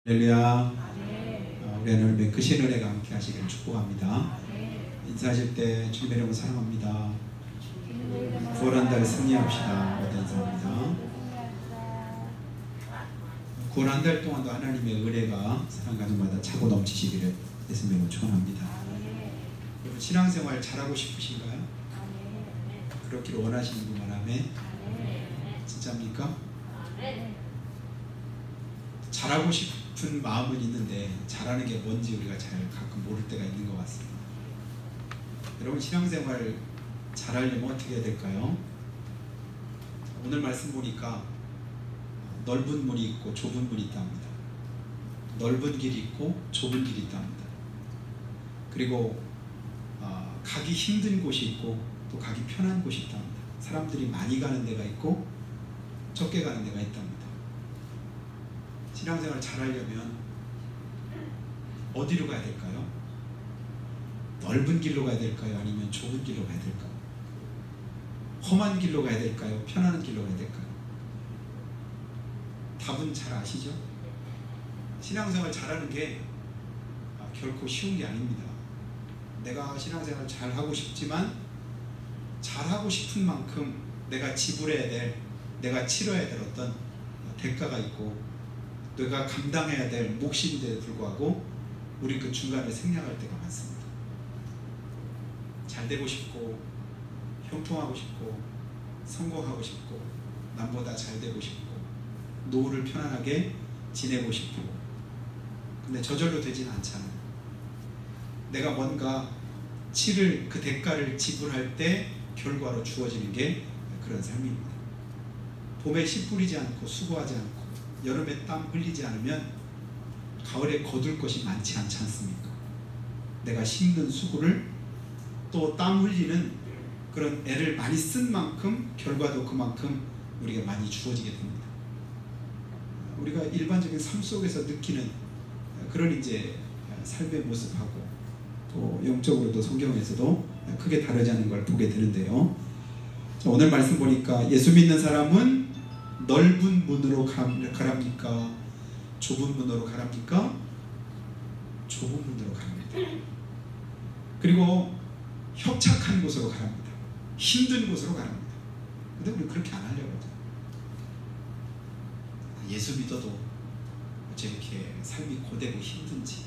할렐루야. 우리 하나님의 크신 은혜가 함께 하시길 축복합니다. 인사하실 때 주님의 이름을 사랑합니다. 구원한 달 승리합시다. 감사합니다. 구원한 달 동안도 하나님의 은혜가 사랑 가정마다 차고 넘치시기를 예수님으로 축원합니다. 여러분 신앙생활 잘하고 싶으신가요? 그렇기를 원하시는 분만 아멘. 진짜입니까? 잘하고 싶은 마음은 있는데 잘하는 게 뭔지 우리가 잘 가끔 모를 때가 있는 것 같습니다. 여러분 신앙생활 잘하려면 어떻게 해야 될까요? 오늘 말씀 보니까 넓은 문이 있고 좁은 문이 있답니다. 넓은 길이 있고 좁은 길이 있답니다. 그리고 가기 힘든 곳이 있고 또 가기 편한 곳이 있답니다. 사람들이 많이 가는 데가 있고 적게 가는 데가 있답니다. 신앙생활 잘하려면 어디로 가야 될까요? 넓은 길로 가야 될까요? 아니면 좁은 길로 가야 될까요? 험한 길로 가야 될까요? 편안한 길로 가야 될까요? 답은 잘 아시죠? 신앙생활 잘하는 게 결코 쉬운 게 아닙니다. 내가 신앙생활 잘하고 싶지만 잘하고 싶은 만큼 내가 지불해야 될, 내가 치러야 될 어떤 대가가 있고 내가 감당해야 될 몫인데도 불구하고 우리 그 중간에 생략할 때가 많습니다. 잘 되고 싶고 형통하고 싶고 성공하고 싶고 남보다 잘 되고 싶고 노후를 편안하게 지내고 싶고 근데 저절로 되지는 않잖아요. 내가 뭔가 치를 그 대가를 지불할 때 결과로 주어지는 게 그런 삶입니다. 봄에 씨 뿌리지 않고 수고하지 않고 여름에 땀 흘리지 않으면 가을에 거둘 것이 많지 않지 않습니까? 내가 심는 수고를 또 땀 흘리는 그런 애를 많이 쓴 만큼 결과도 그만큼 우리가 많이 주어지게 됩니다. 우리가 일반적인 삶 속에서 느끼는 그런 이제 삶의 모습하고 또 영적으로도 성경에서도 크게 다르지 않은 걸 보게 되는데요. 자, 오늘 말씀 보니까 예수 믿는 사람은 넓은 문으로 가랍니까? 좁은 문으로 가랍니까? 좁은 문으로 가랍니다. 그리고 협착한 곳으로 가랍니다. 힘든 곳으로 가랍니다. 근데 우리 그렇게 안 하려고 하죠. 예수 믿어도 어째 이렇게 삶이 고되고 힘든지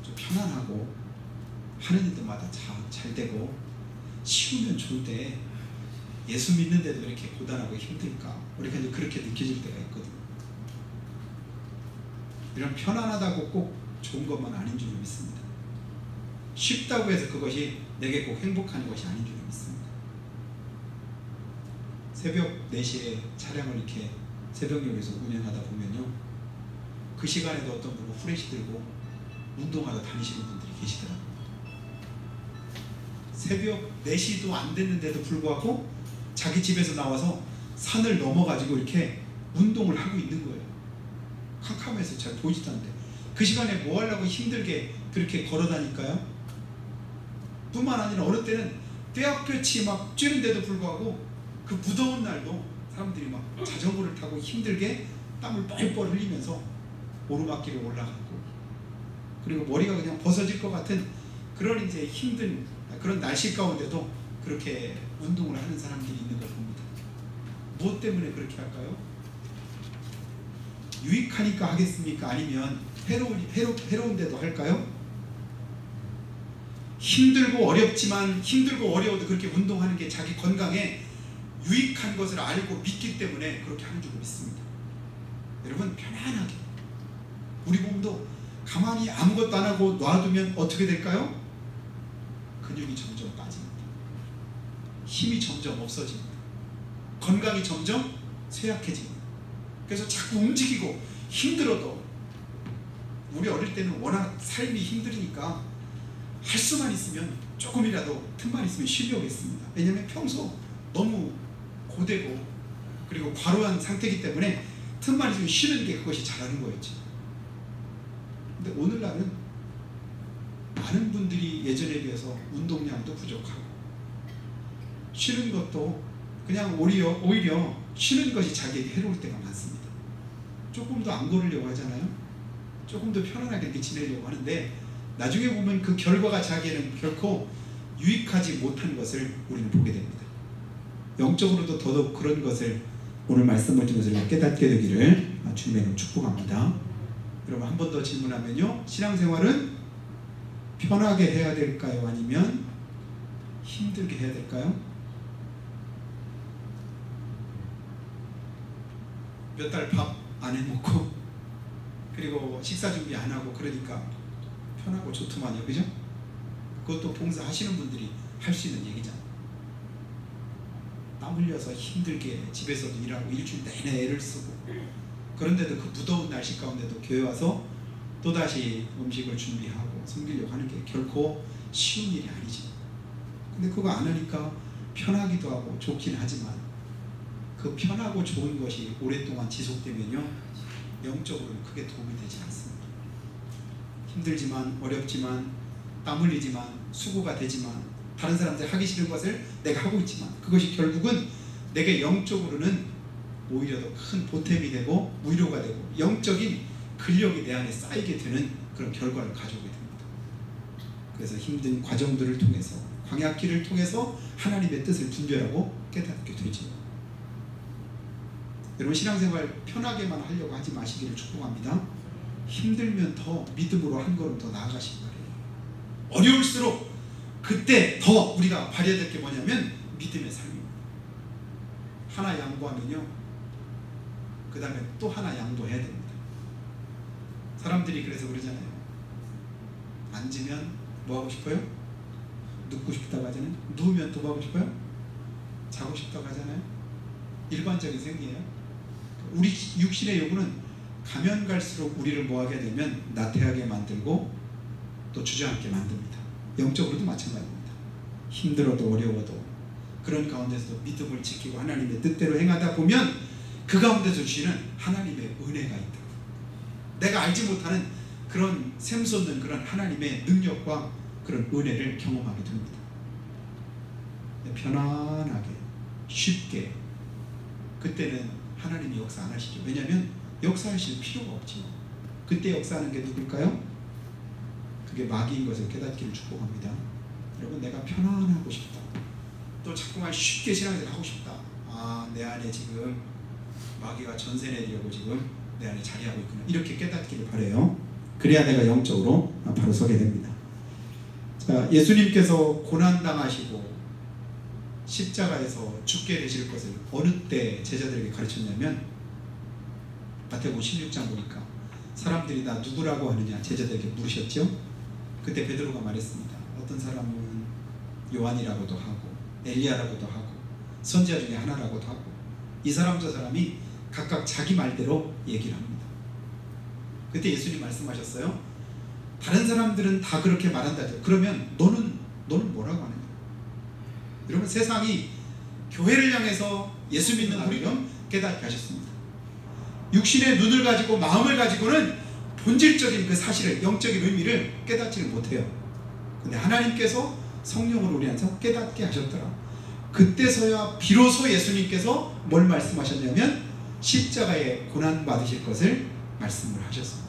좀 편안하고 하는 일들마다 잘 되고 쉬우면 좋은데 예수 믿는데도 이렇게 고단하고 힘들까? 우리가 이제 그렇게 느껴질 때가 있거든요. 이런 편안하다고 꼭 좋은 것만 아닌 줄 믿습니다. 쉽다고 해서 그것이 내게 꼭 행복한 것이 아닌 줄 믿습니다. 새벽 4시에 차량을 이렇게 새벽역에서 운행하다 보면요, 그 시간에도 어떤 분은 후레쉬 들고 운동하러 다니시는 분들이 계시더라고요. 새벽 4시도 안 됐는데도 불구하고 자기 집에서 나와서 산을 넘어가지고 이렇게 운동을 하고 있는 거예요. 캄캄해서 잘 보이지도 않는데 그 시간에 뭐 하려고 힘들게 그렇게 걸어다닐까요? 뿐만 아니라 어느 때는 떼약볕이 막 쬐는데도 불구하고 그 무더운 날도 사람들이 막 자전거를 타고 힘들게 땀을 뻘뻘 흘리면서 오르막길을 올라가고 그리고 머리가 그냥 벗어질 것 같은 그런 이제 힘든 그런 날씨 가운데도 그렇게 운동을 하는 사람들이 있는 걸 봅니다. 무엇 때문에 그렇게 할까요? 유익하니까 하겠습니까? 아니면 해로운데도 할까요? 힘들고 어렵지만 힘들고 어려워도 그렇게 운동하는 게 자기 건강에 유익한 것을 알고 믿기 때문에 그렇게 하는 줄 믿습니다. 여러분 편안하게 우리 몸도 가만히 아무것도 안 하고 놔두면 어떻게 될까요? 근육이 점점 빠집니다. 힘이 점점 없어집니다. 건강이 점점 쇠약해집니다. 그래서 자꾸 움직이고 힘들어도 우리 어릴 때는 워낙 삶이 힘드니까 할 수만 있으면 조금이라도 틈만 있으면 쉬려고 했습니다. 왜냐하면 평소 너무 고되고 그리고 과로한 상태이기 때문에 틈만 있으면 쉬는 게 그것이 잘하는 거였죠. 근데 오늘날은 많은 분들이 예전에 비해서 운동량도 부족하고 쉬는 것도 그냥 오히려 쉬는 것이 자기에게 해로울 때가 많습니다. 조금 더 안 걸으려고 하잖아요. 조금 더 편안하게 이렇게 지내려고 하는데 나중에 보면 그 결과가 자기에는 결코 유익하지 못한 것을 우리는 보게 됩니다. 영적으로도 더더욱 그런 것을 오늘 말씀을 통해서 깨닫게 되기를 주님의 이름으로 축복합니다. 여러분 한 번 더 질문하면요, 신앙생활은 편하게 해야 될까요? 아니면 힘들게 해야 될까요? 몇 달 밥 안 해먹고 그리고 식사 준비 안 하고 그러니까 편하고 좋더만요. 그죠? 그것도 봉사하시는 분들이 할 수 있는 얘기잖아요. 땀 흘려서 힘들게 집에서도 일하고 일주일 내내 애를 쓰고 그런데도 그 무더운 날씨 가운데도 교회 와서 또다시 음식을 준비하고 섬기려고 하는 게 결코 쉬운 일이 아니죠. 근데 그거 안 하니까 편하기도 하고 좋긴 하지만 그 편하고 좋은 것이 오랫동안 지속되면요, 영적으로는 크게 도움이 되지 않습니다. 힘들지만 어렵지만 땀 흘리지만 수고가 되지만 다른 사람들이 하기 싫은 것을 내가 하고 있지만 그것이 결국은 내게 영적으로는 오히려 더 큰 보탬이 되고 위로가 되고 영적인 근력이 내 안에 쌓이게 되는 그런 결과를 가져오게 됩니다. 그래서 힘든 과정들을 통해서 광야길을 통해서 하나님의 뜻을 분별하고 깨닫게 되죠. 여러분 신앙생활 편하게만 하려고 하지 마시기를 축복합니다. 힘들면 더 믿음으로 한 걸음 더 나아가시기 바래요. 어려울수록 그때 더 우리가 발휘해야 될 게 뭐냐면 믿음의 삶입니다. 하나 양보하면요, 그 다음에 또 하나 양보해야 됩니다. 사람들이 그래서 그러잖아요. 앉으면 뭐 하고 싶어요? 눕고 싶다고 하잖아요. 누우면 또 뭐 하고 싶어요? 자고 싶다고 하잖아요. 일반적인 생리예요. 우리 육신의 요구는 가면 갈수록 우리를 뭐하게 되면 나태하게 만들고 또 주저앉게 만듭니다. 영적으로도 마찬가지입니다. 힘들어도 어려워도 그런 가운데서도 믿음을 지키고 하나님의 뜻대로 행하다 보면 그 가운데서 주시는 하나님의 은혜가 있다. 내가 알지 못하는 그런 샘솟는 그런 하나님의 능력과 그런 은혜를 경험하게 됩니다. 편안하게 쉽게 그때는 하나님이 역사 안 하시죠. 왜냐하면 역사하실 필요가 없지요. 그때 역사하는 게 누굴까요? 그게 마귀인 것을 깨닫기를 축복합니다. 여러분 내가 편안하고 싶다. 또 자꾸만 쉽게 신앙생활 하고 싶다. 아, 내 안에 지금 마귀가 전세 내려고 지금 내 안에 자리하고 있구나. 이렇게 깨닫기를 바라요. 그래야 내가 영적으로 바로 서게 됩니다. 자, 예수님께서 고난당하시고 십자가에서 죽게 되실 것을 어느 때 제자들에게 가르쳤냐면 마태복음 16장 보니까 사람들이 나 누구라고 하느냐 제자들에게 물으셨죠. 그때 베드로가 말했습니다. 어떤 사람은 요한이라고도 하고 엘리야라고도 하고 선지자 중에 하나라고도 하고 이 사람 저 사람이 각각 자기 말대로 얘기를 합니다. 그때 예수님 말씀하셨어요. 다른 사람들은 다 그렇게 말한다죠. 그러면 너는 뭐라고 하느냐. 여러분 세상이 교회를 향해서 예수 믿는 우리가 깨닫게 하셨습니다. 육신의 눈을 가지고 마음을 가지고는 본질적인 그 사실을 영적인 의미를 깨닫지를 못해요. 근데 하나님께서 성령으로 우리한테 깨닫게 하셨더라. 그때서야 비로소 예수님께서 뭘 말씀하셨냐면 십자가에 고난 받으실 것을 말씀을 하셨습니다.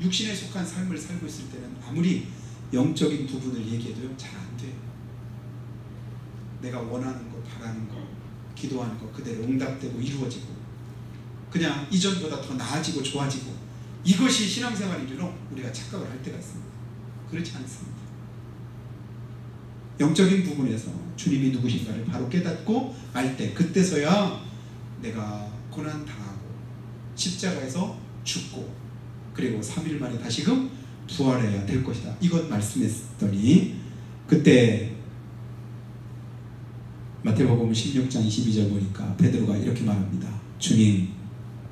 육신에 속한 삶을 살고 있을 때는 아무리 영적인 부분을 얘기해도요 잘 안 돼요. 내가 원하는 거, 바라는 거, 기도하는 거 그대로 응답되고 이루어지고 그냥 이전보다 더 나아지고 좋아지고 이것이 신앙생활이로 우리가 착각을 할 때가 있습니다. 그렇지 않습니다. 영적인 부분에서 주님이 누구신가를 바로 깨닫고 알 때 그때서야 내가 고난당하고 십자가에서 죽고 그리고 3일 만에 다시금 부활해야 될 것이다. 이것 말씀했더니 그때 마태복음 16장 22절 보니까 베드로가 이렇게 말합니다. 주님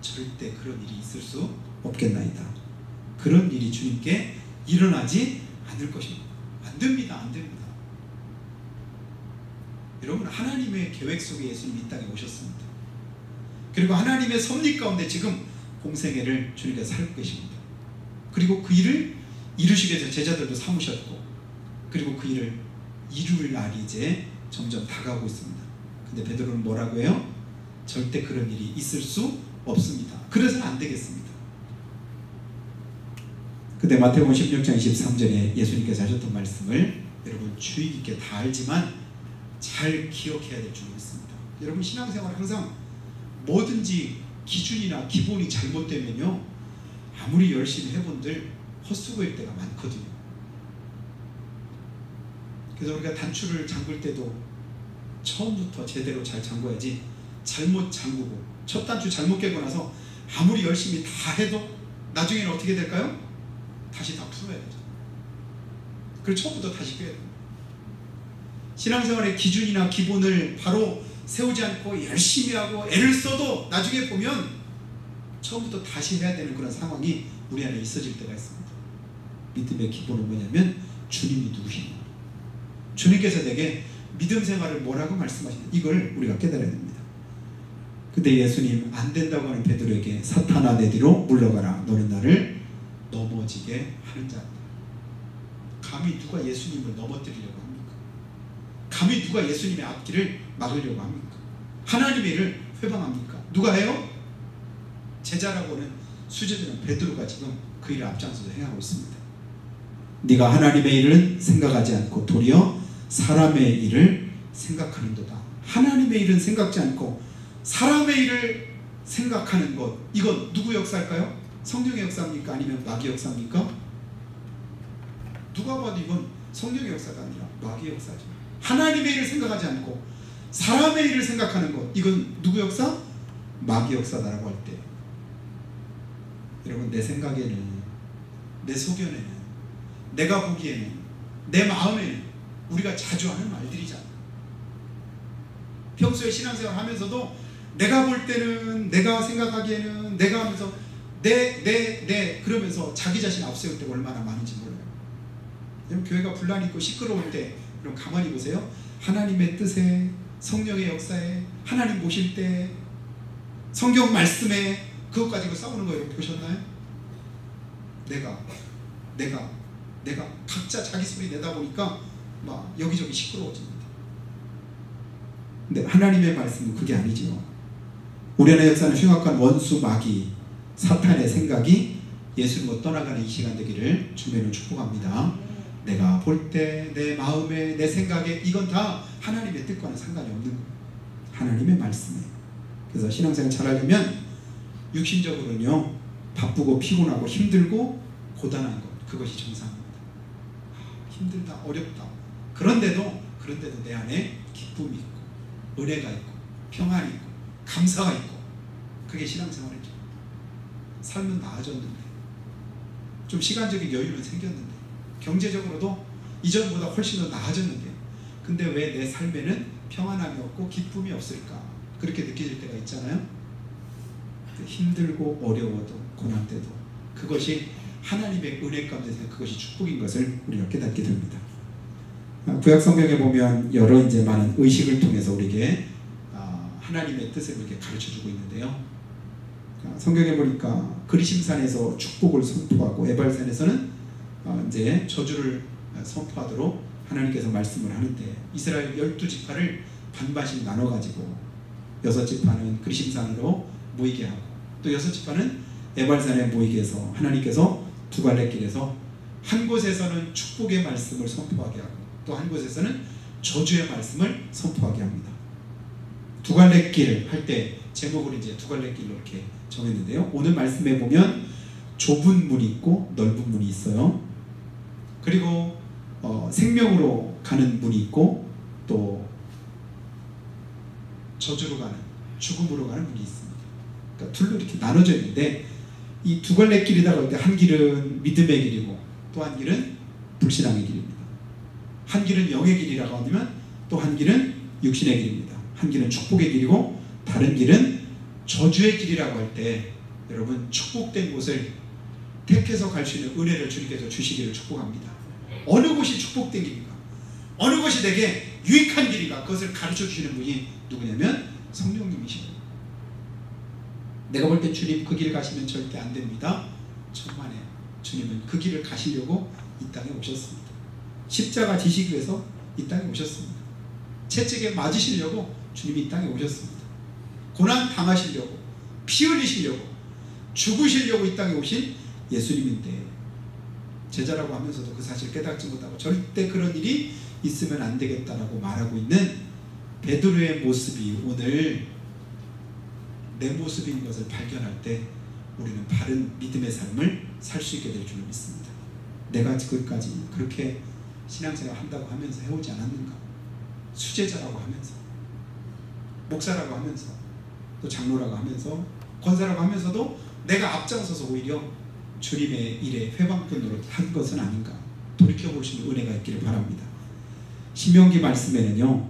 절대 그런 일이 있을 수 없겠나이다. 그런 일이 주님께 일어나지 않을 것입니다. 안 됩니다. 안 됩니다. 여러분 하나님의 계획 속에 예수님이 이 땅에 오셨습니다. 그리고 하나님의 섭리 가운데 지금 공생애를 주님께서 살고 계십니다. 그리고 그 일을 이루시기 위해서 제자들도 삼으셨고 그리고 그 일을 이룰 날이 이제 점점 다가오고 있습니다. 근데 베드로는 뭐라고 해요? 절대 그런 일이 있을 수 없습니다. 그래서는 안 되겠습니다. 근데 마태복음 16장 23절에 예수님께서 하셨던 말씀을 여러분 주의 깊게 다 알지만 잘 기억해야 될 줄로 믿습니다. 여러분 신앙생활 항상 뭐든지 기준이나 기본이 잘못되면요, 아무리 열심히 해본들 헛수고일 때가 많거든요. 그래서 우리가 단추를 잠글 때도 처음부터 제대로 잘 잠궈야지, 잘못 잠그고 첫 단추 잘못 깨고 나서 아무리 열심히 다 해도 나중에는 어떻게 될까요? 다시 다 풀어야 되죠. 그래서 처음부터 다시 껴야 됩니다. 신앙생활의 기준이나 기본을 바로 세우지 않고 열심히 하고 애를 써도 나중에 보면 처음부터 다시 해야 되는 그런 상황이 우리 안에 있어질 때가 있습니다. 믿음의 기본은 뭐냐면 주님이 누구시냐, 주님께서 내게 믿음 생활을 뭐라고 말씀하시냐, 이걸 우리가 깨달아야 됩니다. 근데 예수님 안 된다고 하는 베드로에게 사탄아 내 뒤로 물러가라, 너는 나를 넘어지게 하는 자다. 감히 누가 예수님을 넘어뜨리려고 합니까? 감히 누가 예수님의 앞길을 막으려고 합니까? 하나님의 일을 회방합니까? 누가 해요? 제자라고는 수제자는 베드로가 지금 그 일을 앞장서서 행하고 있습니다. 네가 하나님의 일은 생각하지 않고 도리어 사람의 일을 생각하는도다. 하나님의 일은 생각지 않고 사람의 일을 생각하는 것, 이건 누구 역사일까요? 성령의 역사입니까? 아니면 마귀의 역사입니까? 누가 봐도 이건 성령의 역사가 아니라 마귀의 역사죠. 하나님의 일을 생각하지 않고 사람의 일을 생각하는 것, 이건 누구 역사? 마귀 역사다라고 할 때, 여러분 내 생각에는, 내 소견에는, 내가 보기에는, 내 마음에는 우리가 자주 하는 말들이잖아. 평소에 신앙생활 하면서도 내가 볼 때는, 내가 생각하기에는, 내가 하면서 내 그러면서 자기 자신 앞세울 때가 얼마나 많은지 몰라요. 여러분 교회가 분란이 있고 시끄러울 때 그럼 가만히 보세요. 하나님의 뜻에, 성령의 역사에, 하나님 보실 때, 성경 말씀에 그것 가지고 싸우는 거 여러분 보셨나요? 내가 각자 자기 소리 내다 보니까 막 여기저기 시끄러워집니다. 근데 하나님의 말씀은 그게 아니지요. 우리 안에 역사는 흉악한 원수 마귀 사탄의 생각이 예수님과 떠나가는 이 시간 되기를 주님으로 축복합니다. 내가 볼 때, 내 마음에, 내 생각에, 이건 다 하나님의 뜻과는 상관이 없는 거예요. 하나님의 말씀에. 그래서 신앙생활 잘하려면 육신적으로는요, 바쁘고 피곤하고 힘들고 고단한 것, 그것이 정상입니다. 힘들다, 어렵다. 그런데도 내 안에 기쁨이 있고 은혜가 있고 평안이 있고 감사가 있고, 그게 신앙생활이죠. 삶은 나아졌는데, 좀 시간적인 여유는 생겼는데, 경제적으로도 이전보다 훨씬 더 나아졌는데, 근데 왜 내 삶에는 평안함이 없고 기쁨이 없을까? 그렇게 느껴질 때가 있잖아요. 힘들고 어려워도 고난 때도 그것이 하나님의 은혜 가운데서 그것이 축복인 것을 우리가 깨닫게 됩니다. 구약 성경에 보면 여러 이제 많은 의식을 통해서 우리에게 하나님의 뜻을 이렇게 가르쳐주고 있는데요. 성경에 보니까 그리심산에서 축복을 선포하고 에발산에서는 이제 저주를 선포하도록 하나님께서 말씀을 하는데, 이스라엘 12지파를 반반씩 나눠가지고 6지파는 그리심산으로 모이게 하고, 또 6지파는 에발산에 모이게 해서 하나님께서 두 갈래길에서 한 곳에서는 축복의 말씀을 선포하게 하고, 또 한 곳에서는 저주의 말씀을 선포하게 합니다. 두 갈래길 할 때 제목을 이제 두 갈래길로 이렇게 정했는데요. 오늘 말씀에 보면 좁은 문이 있고 넓은 문이 있어요. 그리고 생명으로 가는 문이 있고 또 저주로 가는, 죽음으로 가는 문이 있습니다. 그러니까 둘로 이렇게 나눠져 있는데, 이 두 갈래길이라고 할 때 한 길은 믿음의 길이고 또 한 길은 불신앙의 길입니다. 한 길은 영의 길이라고 하면 또 한 길은 육신의 길입니다. 한 길은 축복의 길이고 다른 길은 저주의 길이라고 할 때, 여러분 축복된 곳을 택해서 갈 수 있는 은혜를 주님께서 주시기를 축복합니다. 어느 곳이 축복된 길인가, 어느 것이 내게 유익한 길인가, 그것을 가르쳐 주시는 분이 누구냐면 성령님이십니다. 내가 볼 때 주님 그 길 가시면 절대 안 됩니다. 천만에 주님은 그 길을 가시려고 이 땅에 오셨습니다. 십자가 지시기 위해서 이 땅에 오셨습니다. 채찍에 맞으시려고 주님이 이 땅에 오셨습니다. 고난 당하시려고, 피 흘리시려고 죽으시려고 이 땅에 오신 예수님인데 제자라고 하면서도 그 사실 깨닫지 못하고 절대 그런 일이 있으면 안 되겠다라고 말하고 있는 베드로의 모습이 오늘 내 모습인 것을 발견할 때 우리는 바른 믿음의 삶을 살 수 있게 될 줄을 믿습니다. 내가 지금까지 그렇게 신앙생활 한다고 하면서 해오지 않았는가? 수제자라고 하면서, 목사라고 하면서, 또 장로라고 하면서, 권사라고 하면서도 내가 앞장서서 오히려 주님의 일에 회방꾼으로 한 것은 아닌가? 돌이켜보시는 은혜가 있기를 바랍니다. 신명기 말씀에는요,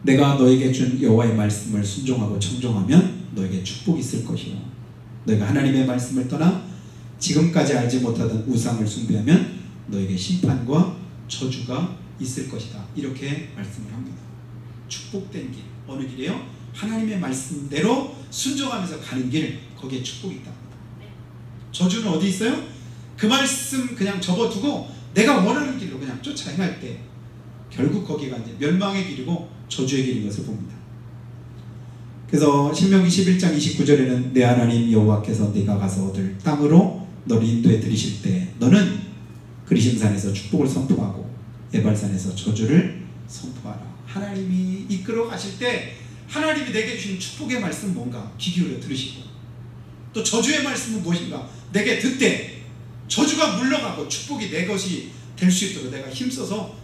내가 너에게 준 여호와의 말씀을 순종하고 청종하면 너에게 축복이 있을 것이요, 너희가 하나님의 말씀을 떠나 지금까지 알지 못하던 우상을 숭배하면 너에게 심판과 저주가 있을 것이다. 이렇게 말씀을 합니다. 축복된 길, 어느 길이에요? 하나님의 말씀대로 순종하면서 가는 길, 거기에 축복이 있다. 저주는 어디 있어요? 그 말씀 그냥 접어두고 내가 원하는 길로 그냥 쫓아 행할 때 결국 거기가 이제 멸망의 길이고 저주의 길인 것을 봅니다. 그래서 신명기 11장 29절에는 내 하나님 여호와께서 네가 가서 얻을 땅으로 너를 인도해 들이실 때 너는 그리심산에서 축복을 선포하고 에발산에서 저주를 선포하라. 하나님이 이끌어 가실 때 하나님이 내게 주신 축복의 말씀은 뭔가 귀 기울여 들으시고, 또 저주의 말씀은 무엇인가 내게 듣되 저주가 물러가고 축복이 내 것이 될 수 있도록 내가 힘써서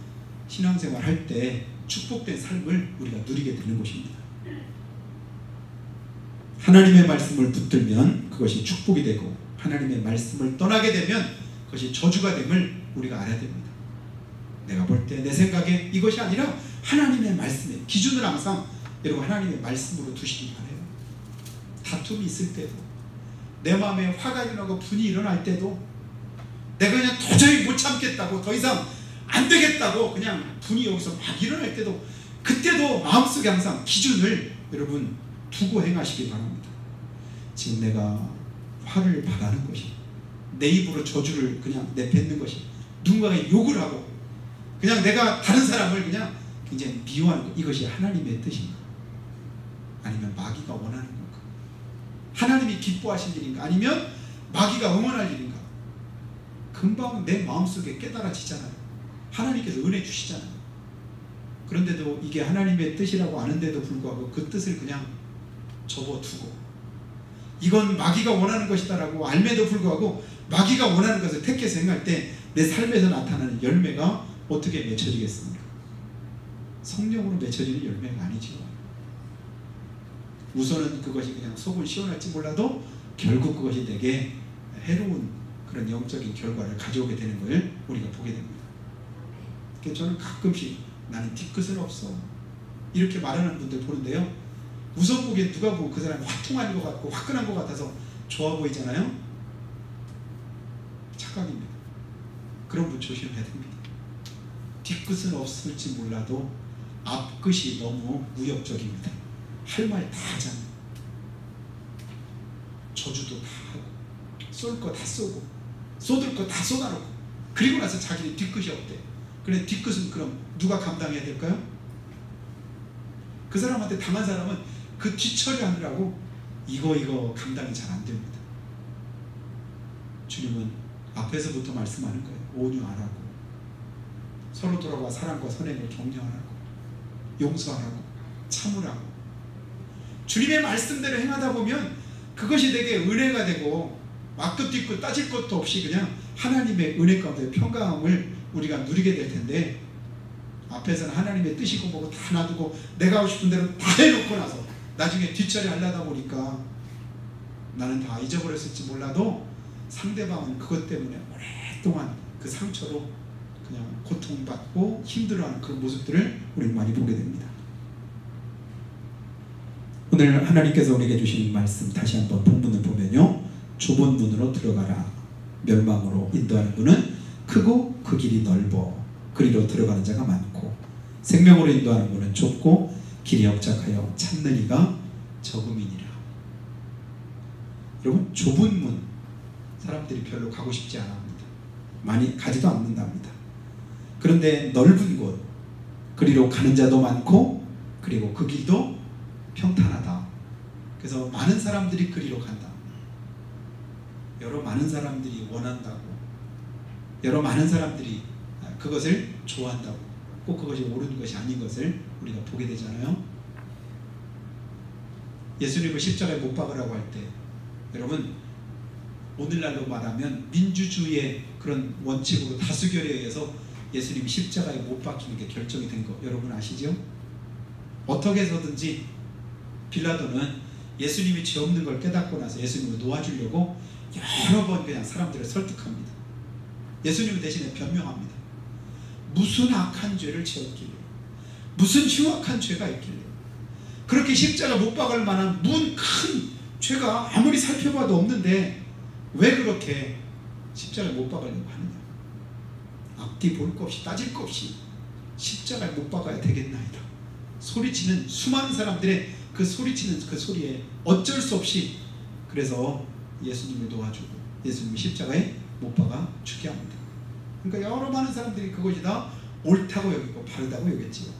신앙생활 할 때 축복된 삶을 우리가 누리게 되는 것입니다. 하나님의 말씀을 붙들면 그것이 축복이 되고, 하나님의 말씀을 떠나게 되면 그것이 저주가 됨을 우리가 알아야 됩니다. 내가 볼 때 내 생각에 이것이 아니라 하나님의 말씀에 기준을 항상 여러분 하나님의 말씀으로 두시기 바라요. 다툼이 있을 때도, 내 마음에 화가 일어나고 분이 일어날 때도, 내가 그냥 도저히 못 참겠다고, 더 이상 안 되겠다고 그냥 분이 여기서 막 일어날 때도, 그때도 마음속에 항상 기준을 여러분 두고 행하시기 바랍니다. 지금 내가 화를 바라는 것이, 내 입으로 저주를 그냥 내뱉는 것이, 누군가가 욕을 하고 그냥 내가 다른 사람을 그냥 굉장히 미워하는 것, 이것이 하나님의 뜻인가? 아니면 마귀가 원하는 건가? 하나님이 기뻐하실 일인가? 아니면 마귀가 응원할 일인가? 금방 내 마음속에 깨달아지잖아요. 하나님께서 은혜 주시잖아요. 그런데도 이게 하나님의 뜻이라고 아는데도 불구하고 그 뜻을 그냥 접어두고, 이건 마귀가 원하는 것이다라고 알매도 불구하고 마귀가 원하는 것을 택해서 행할 때 내 삶에서 나타나는 열매가 어떻게 맺혀지겠습니까? 성령으로 맺혀지는 열매가 아니죠. 우선은 그것이 그냥 속은 시원할지 몰라도 결국 그것이 내게 해로운 그런 영적인 결과를 가져오게 되는 걸 우리가 보게 됩니다. 그래서 저는 가끔씩 나는 뒤끝은 없어 이렇게 말하는 분들 보는데요, 우선 보기에 누가 보고 그 사람이 화통한 것 같고 화끈한 것 같아서 좋아 보이잖아요. 착각입니다. 그런 분 조심해야 됩니다. 뒤끝은 없을지 몰라도 앞끝이 너무 무협적입니다. 할 말 다 하잖아요. 저주도 다 하고, 쏠 거 다 쏘고, 쏟을 거 다 쏟아놓고, 그리고 나서 자기는 뒤끝이 없대. 그래, 뒤끝은 그럼 누가 감당해야 될까요? 그 사람한테 당한 사람은 그 뒤처리하느라고 이거 감당이 잘 안 됩니다. 주님은 앞에서부터 말씀하는 거예요. 온유하라고, 서로 돌아와 사랑과 선행을 격려하라고, 용서하라고, 참으라고. 주님의 말씀대로 행하다 보면 그것이 되게 은혜가 되고, 앞끝 뒤끝 따질 것도 없이 그냥 하나님의 은혜 가운데 평강함을 우리가 누리게 될 텐데, 앞에서는 하나님의 뜻이고 뭐고 다 놔두고 내가 하고 싶은 대로 다 해놓고 나서 나중에 뒷처리 하려다 보니까 나는 다 잊어버렸을지 몰라도 상대방은 그것 때문에 오랫동안 그 상처로 그냥 고통받고 힘들어하는 그런 모습들을 우리는 많이 보게 됩니다. 오늘 하나님께서 우리에게 주시는 말씀 다시 한번 본문을 보면요, 좁은 문으로 들어가라. 멸망으로 인도하는 문은 크고 그 길이 넓어 그리로 들어가는 자가 많고, 생명으로 인도하는 문은 좁고 길이 협착하여 찾는 이가 적음이니라. 여러분, 좁은 문 사람들이 별로 가고 싶지 않아 합니다. 많이 가지도 않는답니다. 그런데 넓은 곳, 그리로 가는 자도 많고 그리고 그 길도 평탄하다. 그래서 많은 사람들이 그리로 간다. 여러 많은 사람들이 원한다고, 여러 많은 사람들이 그것을 좋아한다고, 꼭 그것이 옳은 것이 아닌 것을 우리가 보게 되잖아요. 예수님을 십자가에 못 박으라고 할 때, 여러분 오늘날로 말하면 민주주의의 그런 원칙으로 다수결에 의해서 예수님이 십자가에 못 박히는 게 결정이 된 거 여러분 아시죠? 어떻게 해서든지 빌라도는 예수님이 죄 없는 걸 깨닫고 나서 예수님을 놓아주려고 여러 번 그냥 사람들을 설득합니다. 예수님 대신에 변명합니다. 무슨 악한 죄를 지었길래, 무슨 흉악한 죄가 있길래 그렇게 십자가 못 박을 만한 문 큰 죄가 아무리 살펴봐도 없는데 왜 그렇게 십자가에 못 박으려고 하느냐. 앞뒤 볼 것 없이 따질 것 없이 십자가에 못 박아야 되겠나이다. 소리치는 수많은 사람들의 그 소리치는 그 소리에 어쩔 수 없이 그래서 예수님을 도와주고 예수님을 십자가에 못 박아 죽게 합니다. 그러니까 여러 많은 사람들이 그것이 다 옳다고 여기고 바르다고 여겼지요.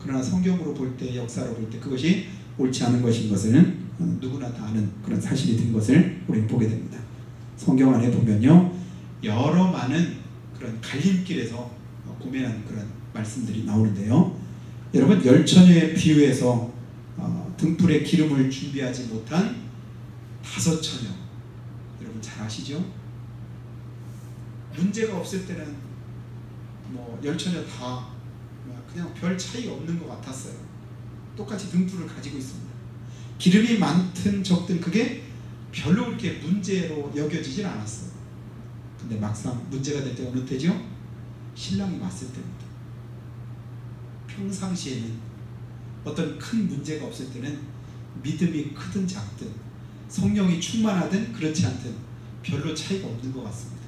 그러나 성경으로 볼 때, 역사로 볼 때 그것이 옳지 않은 것인 것을 누구나 다 아는 그런 사실이 된 것을 우리는 보게 됩니다. 성경 안에 보면요, 여러 많은 그런 갈림길에서 고민하는 그런 말씀들이 나오는데요. 여러분, 열처녀의 비유에서 등불에 기름을 준비하지 못한 5처녀, 여러분 잘 아시죠? 문제가 없을 때는 뭐 열처녀 다 그냥 별 차이 없는 것 같았어요. 똑같이 등불을 가지고 있습니다. 기름이 많든 적든 그게 별로 그렇게 문제로 여겨지질 않았어요. 근데 막상 문제가 될 때 어느 때죠? 신랑이 왔을 때입니다. 평상시에는 어떤 큰 문제가 없을 때는 믿음이 크든 작든 성령이 충만하든 그렇지 않든 별로 차이가 없는 것 같습니다.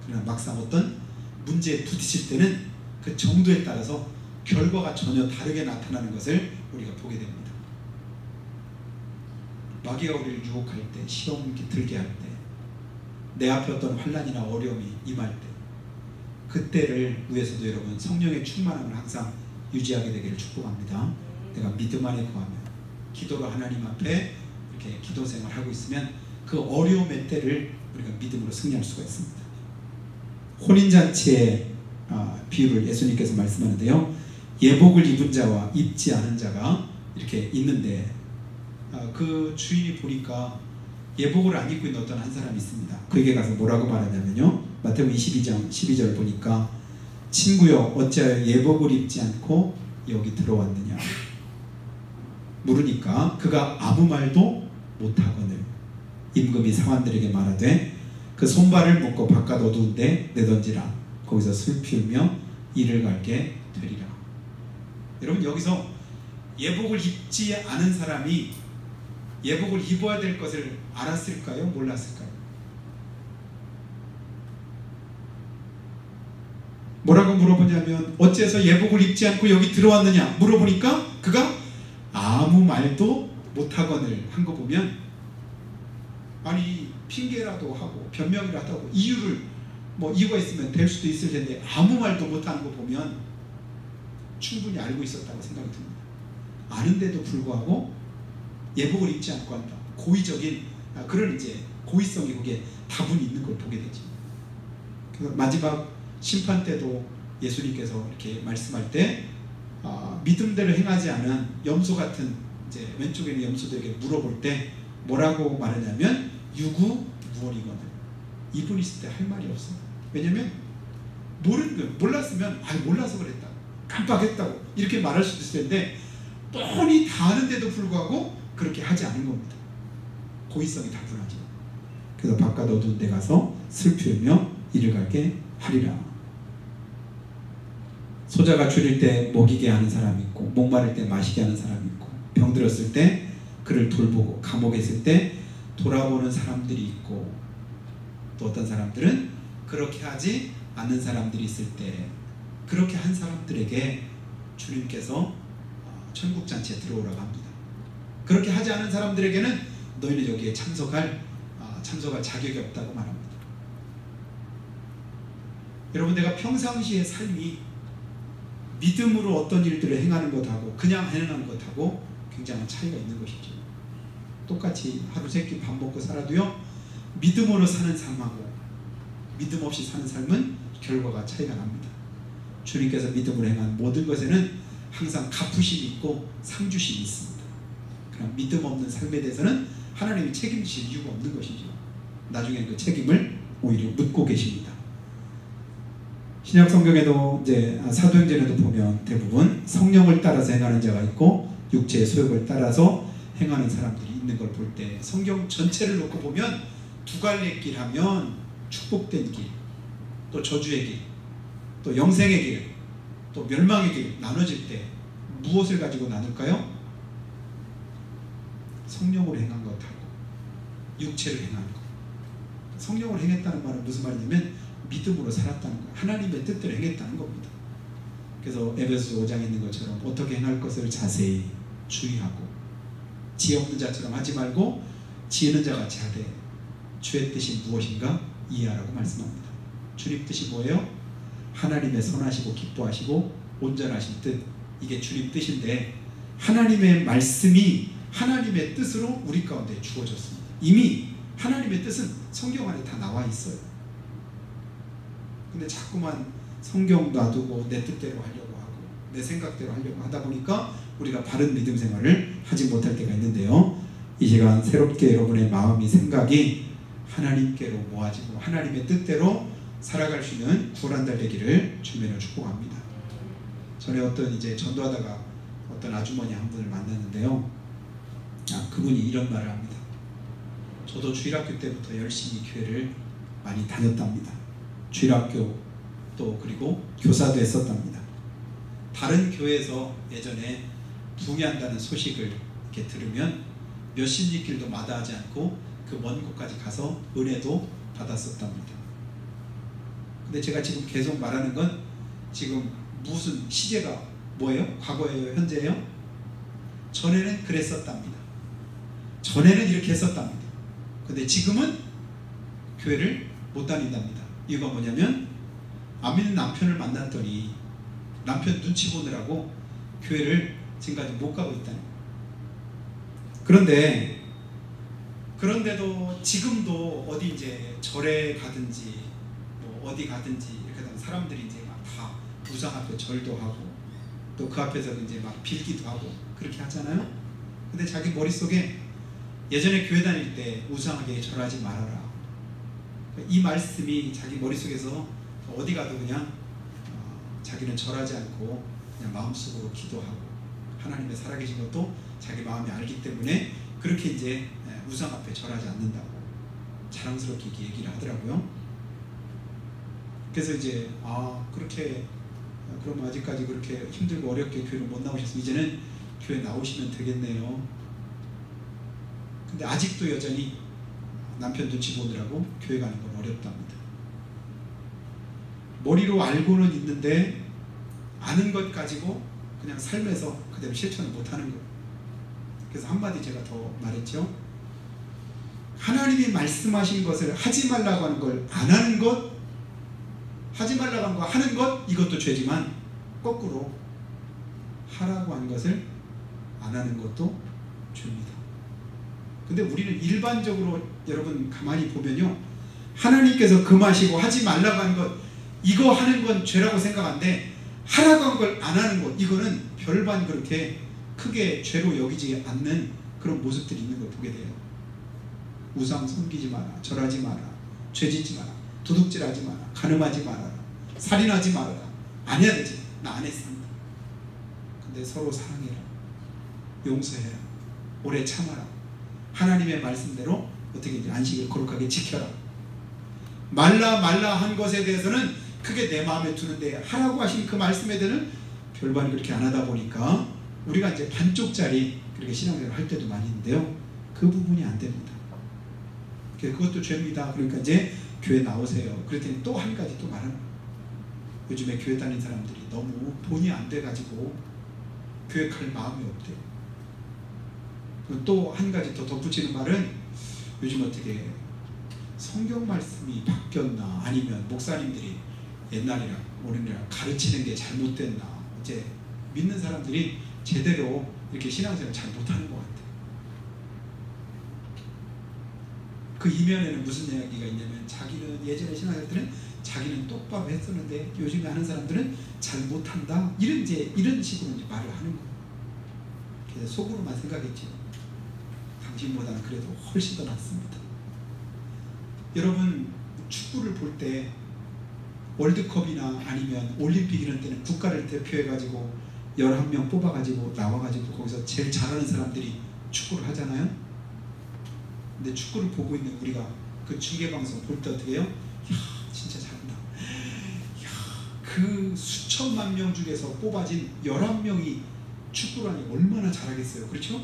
그러나 막상 어떤 문제에 부딪힐 때는 그 정도에 따라서 결과가 전혀 다르게 나타나는 것을 우리가 보게 됩니다. 마귀가 우리를 유혹할 때, 시험 들게 할 때, 내 앞에 어떤 환난이나 어려움이 임할 때, 그때를 위해서도 여러분 성령의 충만함을 항상 유지하게 되기를 축복합니다. 내가 믿음 안에 거하면, 기도로 하나님 앞에 이렇게 기도 생활하고 있으면 그 어려움의 때를 우리가 믿음으로 승리할 수가 있습니다. 혼인잔치의 비유를 예수님께서 말씀하는데요, 예복을 입은 자와 입지 않은 자가 이렇게 있는데, 그 주인이 보니까 예복을 안 입고 있는 어떤 한 사람이 있습니다. 그에게 가서 뭐라고 말하냐면요, 마태복음 22장 12절 보니까 친구여 어찌하여 예복을 입지 않고 여기 들어왔느냐 물으니까 그가 아무 말도 못하거늘 임금이 사관들에게 말하되 그 손발을 묶고 바깥 어두운 데 내던지라. 거기서 술 피우며 이를 갈게 되리라. 여러분, 여기서 예복을 입지 않은 사람이 예복을 입어야 될 것을 알았을까요? 몰랐을까요? 뭐라고 물어보냐면 어째서 예복을 입지 않고 여기 들어왔느냐 물어보니까 그가 아무 말도 못하거늘 한 거 보면, 아니 핑계라도 하고 변명이라도 하고 이유를 이유가 있으면 될 수도 있을 텐데 아무 말도 못하는 거 보면 충분히 알고 있었다고 생각이 듭니다. 아는데도 불구하고 예복을 입지 않고 한다. 고의적인 그런 이제 고의성이 거기에 다분히 있는 걸 보게 되죠. 그래서 마지막 심판 때도 예수님께서 이렇게 말씀할 때 믿음대로 행하지 않은 염소 같은 이제 왼쪽에 있는 염소들에게 물어볼 때 뭐라고 말하냐면 유구무원이거든. 이분 있을 때 할 말이 없어. 왜냐면 몰랐으면 몰라서 그랬다, 깜빡했다고 이렇게 말할 수도 있을 텐데 뻔히 다 아는데도 불구하고 그렇게 하지 않은 겁니다. 고의성이 다분하죠. 그래서 바깥 어두운 데 가서 슬 피우며 이를 갈게 하리라. 소자가 줄일 때 먹이게 하는 사람이 있고, 목마를 때 마시게 하는 사람이 있고, 병들었을 때 그를 돌보고, 감옥에 있을 때 돌아보는 사람들이 있고, 또 어떤 사람들은 그렇게 하지 않는 사람들이 있을 때 그렇게 한 사람들에게 주님께서 천국잔치에 들어오라고 합니다. 그렇게 하지 않은 사람들에게는 너희는 여기에 참석할 자격이 없다고 말합니다. 여러분, 내가 평상시의 삶이 믿음으로 어떤 일들을 행하는 것하고 그냥 행하는 것하고 굉장한 차이가 있는 것이죠. 똑같이 하루 세끼 밥 먹고 살아도요, 믿음으로 사는 삶하고 믿음 없이 사는 삶은 결과가 차이가 납니다. 주님께서 믿음으로 행한 모든 것에는 항상 갚으심이 있고 상주심이 있습니다. 그럼 믿음 없는 삶에 대해서는 하나님이 책임질 이유가 없는 것이죠. 나중에 그 책임을 오히려 묻고 계십니다. 신약 성경에도 이제 사도행전에도 보면 대부분 성령을 따라서 행하는 자가 있고 육체의 소욕을 따라서 행하는 사람들이 있는 걸 볼 때 성경 전체를 놓고 보면 두 갈래의 길 하면 축복된 길, 또 저주의 길, 또 영생의 길, 또 멸망의 길 나눠질 때 무엇을 가지고 나눌까요? 성령으로 행한 것하고 육체를 행한 것. 성령으로 행했다는 말은 무슨 말이냐면 믿음으로 살았다는 거예요. 하나님의 뜻대로 행했다는 겁니다. 그래서 에베소서 5장에 있는 것처럼 어떻게 행할 것을 자세히 주의하고 지혜 없는 자처럼 하지 말고 지혜 있는 자같이 하되 주의 뜻이 무엇인가 이해하라고 말씀합니다. 주님 뜻이 뭐예요? 하나님의 선하시고 기뻐하시고 온전하신 뜻, 이게 주님 뜻인데 하나님의 말씀이 하나님의 뜻으로 우리 가운데 주어졌습니다. 이미 하나님의 뜻은 성경 안에 다 나와 있어요. 근데 자꾸만 성경 놔두고 내 뜻대로 하려고 하고 내 생각대로 하려고 하다 보니까 우리가 바른 믿음 생활을 하지 못할 때가 있는데요. 이 시간 새롭게 여러분의 마음이 생각이 하나님께로 모아지고 하나님의 뜻대로 살아갈 수 있는 구원한 달 되기를 주님으로 축복합니다. 전에 어떤 이제 전도하다가 어떤 아주머니 한 분을 만났는데요. 그분이 이런 말을 합니다. 저도 주일학교 때부터 열심히 교회를 많이 다녔답니다. 주일학교 또 그리고 교사도 했었답니다. 다른 교회에서 예전에 붕괴한다는 소식을 이렇게 들으면 몇십 리 길도 마다하지 않고 그 먼 곳까지 가서 은혜도 받았었답니다. 근데 제가 지금 계속 말하는 건 지금 무슨 시제가 뭐예요? 과거예요? 현재예요? 전에는 그랬었답니다. 전에는 이렇게 했었답니다. 근데 지금은 교회를 못 다닌답니다. 이유가 뭐냐면 안 믿는 남편을 만났더니 남편 눈치 보느라고 교회를 지금까지 못 가고 있다는 거예요. 그런데도 지금도 어디 이제 절에 가든지 뭐 어디 가든지 이렇게 되면 사람들이 이제 막 다 우상 앞에 절도 하고 또 그 앞에서 이제 막 빌기도 하고 그렇게 하잖아요. 근데 자기 머릿속에 예전에 교회 다닐 때 우상하게 절하지 말아라, 이 말씀이 자기 머릿속에서 어디 가도 그냥 자기는 절하지 않고 그냥 마음속으로 기도하고 하나님의 살아계신 것도 자기 마음에 알기 때문에 그렇게 이제 우상 앞에 절하지 않는다고 자랑스럽게 얘기를 하더라고요. 그래서 이제 그렇게 그럼 아직까지 그렇게 힘들고 어렵게 교회를 못 나오셔서 이제는 교회 나오시면 되겠네요. 근데 아직도 여전히 남편 눈치 보느라고 교회 가는 건 어렵답니다. 머리로 알고는 있는데 아는 것 가지고 그냥 삶에서 그대로 실천을 못하는 거예요. 그래서 한마디 제가 더 말했죠. 하나님이 말씀하신 것을 하지 말라고 하는 걸 안 하는 것, 하지 말라고 하는 거 하는 것, 이것도 죄지만 거꾸로 하라고 하는 것을 안 하는 것도 죄입니다. 근데 우리는 일반적으로 여러분 가만히 보면요, 하나님께서 금하시고 하지 말라고 하는 것, 이거 하는 건 죄라고 생각하는데 하라고 한 걸 안 하는 것, 이거는 별반 그렇게 크게 죄로 여기지 않는 그런 모습들이 있는 걸 보게 돼요. 우상 섬기지 마라, 절하지 마라, 죄짓지 마라, 도둑질하지 마라, 간음하지 말아라, 살인하지 말아라. 안 해야 되지. 나 안 했습니다. 근데 서로 사랑해라, 용서해라, 오래 참아라, 하나님의 말씀대로 어떻게 이제 안식을 거룩하게 지켜라. 말라 한 것에 대해서는 크게 내 마음에 두는데 하라고 하신 그 말씀에 대해서는 별반 그렇게 안 하다 보니까 우리가 이제 반쪽짜리 그렇게 신앙생활을 할 때도 많이 있는데요. 그 부분이 안 됩니다. 그것도 죄입니다. 그러니까 이제 교회 나오세요. 그랬더니 또 한 가지 또 말하는 거예요. 요즘에 교회 다니는 사람들이 너무 돈이 안 돼가지고 교회 갈 마음이 없대요. 또 한 가지 더 덧붙이는 말은 요즘 어떻게 성경 말씀이 바뀌었나, 아니면 목사님들이 옛날이랑 오늘이랑 가르치는 게 잘못됐나, 이제 믿는 사람들이 제대로 이렇게 신앙생활 잘 못하는 것 같아요. 그 이면에는 무슨 이야기가 있냐면 자기는 예전에 신앙생활 때는 자기는 똑바로 했었는데 요즘에 하는 사람들은 잘 못한다, 이런 식으로 이제 말을 하는 거예요. 그래서 속으로만 생각했죠. 당신보다는 그래도 훨씬 더 낫습니다. 여러분, 축구를 볼 때 월드컵이나 아니면 올림픽 이런 때는 국가를 대표해가지고 11명 뽑아가지고 나와가지고 거기서 제일 잘하는 사람들이 축구를 하잖아요. 근데 축구를 보고 있는 우리가 그 중계방송 볼 때 어떻게 해요? 이야, 진짜 잘한다. 이야, 그 수천만 명 중에서 뽑아진 11명이 축구를 하니 얼마나 잘하겠어요. 그렇죠?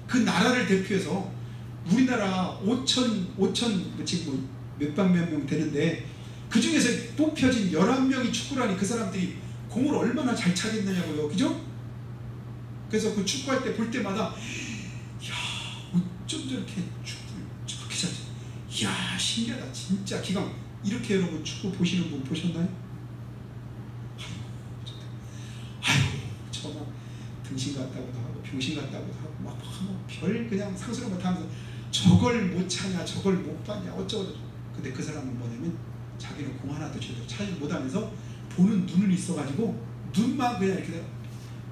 그 나라를 대표해서 우리나라 5천 지금 몇백 명 되는데 그 중에서 뽑혀진 11명이 축구를 하니 그 사람들이 공을 얼마나 잘 차겠느냐고요. 그죠? 그래서 그 축구할 때 볼 때마다 이야, 어쩜 저렇게 축구를 저렇게 잘지? 이야, 신기하다. 진짜 기가. 이렇게 여러분 축구 보시는 분 보셨나요? 아이고, 저거 등신 같다고도 하고 병신 같다고도 하고 막 별 그냥 상스러운 것 하면서 저걸 못 차냐, 저걸 못 봤냐, 어쩌고. 근데 그 사람은 뭐냐면 자기는 공 하나도 제대로 차지 못하면서 보는 눈은 있어가지고 눈만 그냥 이렇게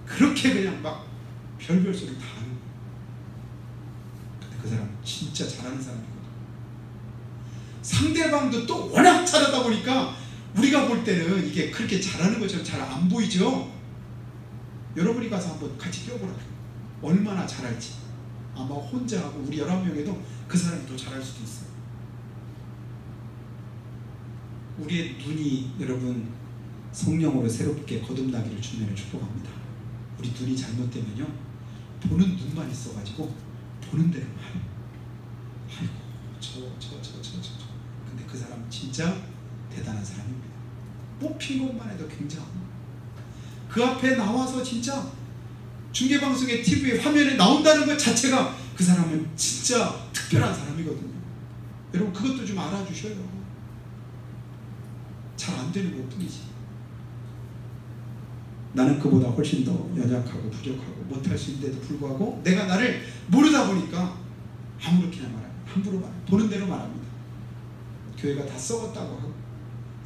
그렇게 그냥 막 별별 소리 다 하는 거예요. 근데 그 사람 진짜 잘하는 사람이거든. 상대방도 또 워낙 잘하다 보니까 우리가 볼 때는 이게 그렇게 잘하는 것처럼 잘 안 보이죠. 여러분이 가서 한번 같이 뛰어보라고. 얼마나 잘할지. 아마 혼자 하고 우리 11명에도 그 사람이 더 잘할 수도 있어요. 우리의 눈이 여러분 성령으로 새롭게 거듭나기를 주님을 축복합니다. 우리 눈이 잘못되면요, 보는 눈만 있어가지고 보는 대로 말해요. 아이고, 저. 근데 그 사람은 진짜 대단한 사람입니다. 뽑힌 것만 해도 굉장합니다. 그 앞에 나와서 진짜 중계방송의 TV에 화면에 나온다는 것 자체가 그 사람은 진짜 특별한 사람이거든요. 여러분, 그것도 좀 알아주셔요. 잘 안 되는 것 뿐이지. 나는 그보다 훨씬 더 연약하고 부족하고 못할 수 있는데도 불구하고 내가 나를 모르다 보니까 아무렇게나 말합니다. 함부로 말합니다. 보는 대로 말합니다. 교회가 다 썩었다고 하고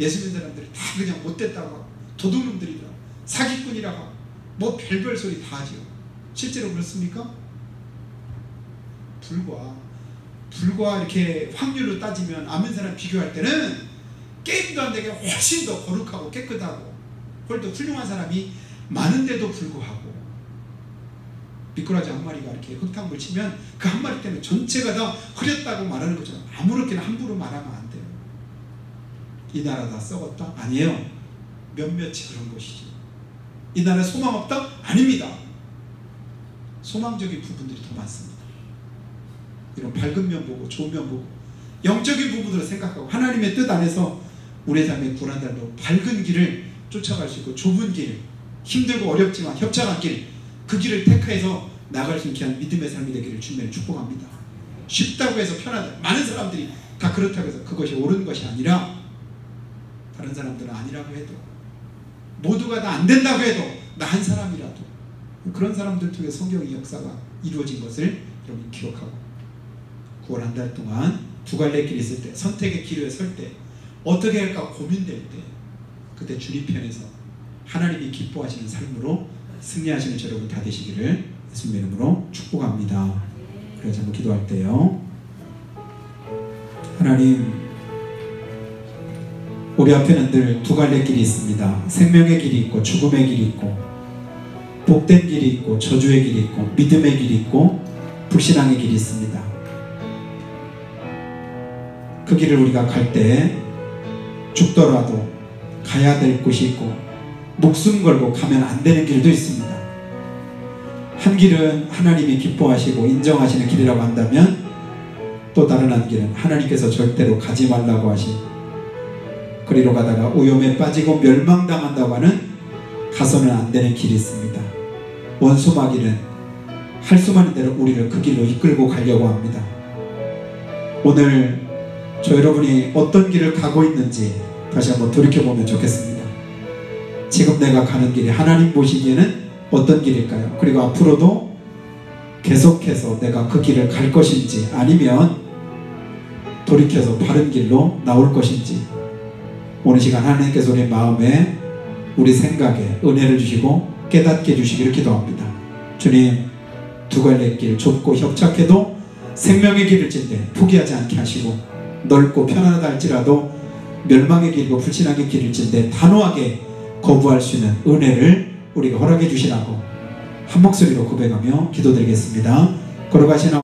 예수 믿는 사람들이 다 그냥 못됐다고 하고 도둑놈들이라고 사기꾼이라고 하고 뭐 별별 소리 다 하죠. 실제로 그렇습니까? 불과 이렇게 확률로 따지면 아멘 사람 비교할 때는 게임도 안 되게 훨씬 더 거룩하고 깨끗하고 훨씬 더 훌륭한 사람이 많은데도 불구하고 미꾸라지 한 마리가 이렇게 흙탕물 치면 그 한 마리 때문에 전체가 다 흐렸다고 말하는 것처럼 아무렇게나 함부로 말하면 안 돼요. 이 나라 다 썩었다? 아니에요. 몇몇이 그런 것이죠. 이 나라에 소망 없다? 아닙니다. 소망적인 부분들이 더 많습니다. 이런 밝은 면 보고 좋은 면 보고 영적인 부분으로 생각하고 하나님의 뜻 안에서 우리의 삶의 불안함도 밝은 길을 쫓아갈 수 있고 좁은 길, 힘들고 어렵지만 협착한 길, 그 길을 택해서 나갈 수 있게 한 믿음의 삶이 되기를 주님을 축복합니다. 쉽다고 해서 편하다. 많은 사람들이 다 그렇다고 해서 그것이 옳은 것이 아니라 다른 사람들은 아니라고 해도 모두가 다 안 된다고 해도 나 한 사람이라도 그런 사람들 통해 성경의 역사가 이루어진 것을 여러분 기억하고 9월 한 달 동안 두 갈래 길이 있을 때 선택의 길에 설 때 어떻게 할까 고민될 때 그때 주님 편에서 하나님이 기뻐하시는 삶으로 승리하시는 여러분 다 되시기를 예수님의 이름으로 축복합니다. 그래서 한번 기도할 때요. 하나님, 우리 앞에는 늘 두 갈래 길이 있습니다. 생명의 길이 있고 죽음의 길이 있고 복된 길이 있고 저주의 길이 있고 믿음의 길이 있고 불신앙의 길이 있습니다. 그 길을 우리가 갈 때 죽더라도 가야 될 곳이 있고 목숨 걸고 가면 안 되는 길도 있습니다. 한 길은 하나님이 기뻐하시고 인정하시는 길이라고 한다면 또 다른 한 길은 하나님께서 절대로 가지 말라고 하신 그리로 가다가 오염에 빠지고 멸망당한다고 하는 가서는 안 되는 길이 있습니다. 원수마귀는 할 수만 있는 대로 우리를 그 길로 이끌고 가려고 합니다. 오늘 저 여러분이 어떤 길을 가고 있는지 다시 한번 돌이켜보면 좋겠습니다. 지금 내가 가는 길이 하나님 보시기에는 어떤 길일까요? 그리고 앞으로도 계속해서 내가 그 길을 갈 것인지 아니면 돌이켜서 바른 길로 나올 것인지 오늘 시간 하나님께서 우리 마음에 우리 생각에 은혜를 주시고 깨닫게 해주시기를 기도합니다. 주님, 두 갈래 길 좁고 협착해도 생명의 길일진데 포기하지 않게 하시고 넓고 편안하다 할지라도 멸망의 길이고 불신앙의 길일진데 단호하게 거부할 수 있는 은혜를 우리가 허락해 주시라고 한 목소리로 고백하며 기도드리겠습니다. 걸어가시는